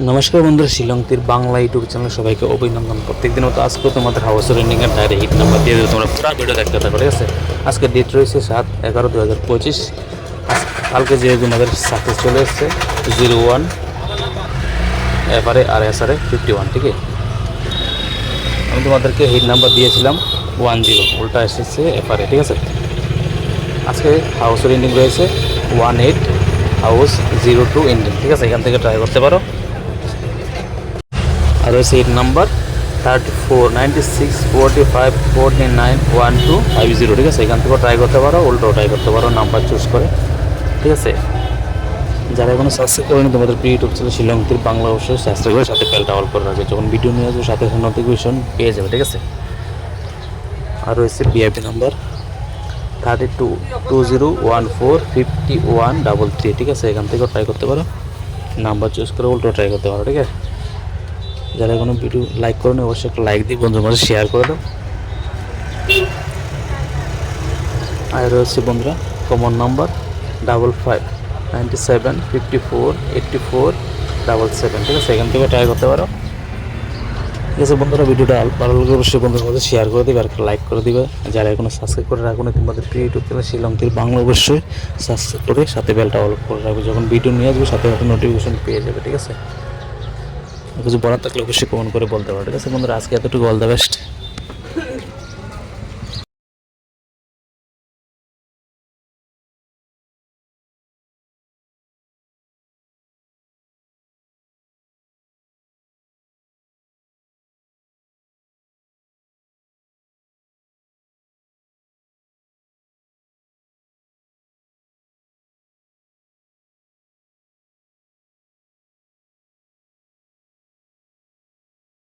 নমস্কার বন্ধুরা, শিলংতির Bangla YouTube channel সবাইকে অভিনন্দন। প্রত্যেকদিন মতো আজকেও তোমাদের হাউস রেন্ডিংয়ের ডায়েরি হিট নাম্বার দিয়ে দেবে, তোমরা পুরো ভিডিও দেখতে থাকো, ঠিক আছে। আজকে ডেট রয়েছে 7/11/2025। কালকে যে তোমাদের সাকসেস চলে এসছে 01 এফআরএ আর এসআরএ 51, ঠিক আছে। আমি তোমাদেরকে হিট নাম্বার দিয়েছিলাম 10, উল্টা এসেছে এফআরএ, ঠিক আছে। আজকে হাউস রেন্ডিং রয়েছে 18 হাউস 02 ইন্ডিয়ান, ঠিক আছে। এখান থেকে ট্রাই করতে পারো। আর রয়েছে হিট নাম্বার 34 96 45 49 12 50, ঠিক আছে। এখান থেকেও ট্রাই করতে পারো, উল্টো ট্রাই করতে পারো নাম্বার চুজ করে, ঠিক আছে। যারা এখনো সাবস্ক্রাইব করেনি তোমাদের প্রিয় ইউটিউব চ্যানেল শিলংতির বাংলা, অবশ্যই সাবস্ক্রাইব করে সাথে বেলটা অল করে রাখবে, যখন ভিডিও নিয়ে আসবে সাথে নোটিফিকেশন পেয়ে যাবে, ঠিক আছে। আর রয়েছে ভিআইপি নাম্বার 32 2014 5133, ঠিক আছে। এখান থেকেও ট্রাই করতে পারো, নাম্বার চুজ করে উল্টো ট্রাই করতে পারো, ঠিক আছে। যারা কোনো ভিডিও লাইক করো না অবশ্যই একটা লাইক দিয়ে বন্ধুদের মাঝে শেয়ার করে দাও। আর রয়েছে বন্ধুরা কমন নাম্বার 55 97 54 84 77, ঠিক আছে। এখান থেকে ট্রাই করতে পারো, ঠিক আছে। বন্ধুরা ভিডিওটা ভালো লাগলে অবশ্যই বন্ধুদের মাঝে শেয়ার করে দিবে আর একটা লাইক করে দিবে। যারা এখনো সাবস্ক্রাইব করে রাখুন তোমাদের প্রিয় ইউটিউব চ্যানেল শিলংতির বাংলা, অবশ্যই সাবস্ক্রাইব করে সাথে বেলটা অল করে রাখবে, যখন ভিডিও নিয়ে আসবে সাথে সাথে নোটিফিকেশন পেয়ে যাবে, ঠিক আছে। কিছু বলার থাকলে অবশ্যই কমেন্ট করে বলতে পারো, ঠিক আছে বন্ধুরা। আজকে এতটুকু, অল দ্য বেস্ট।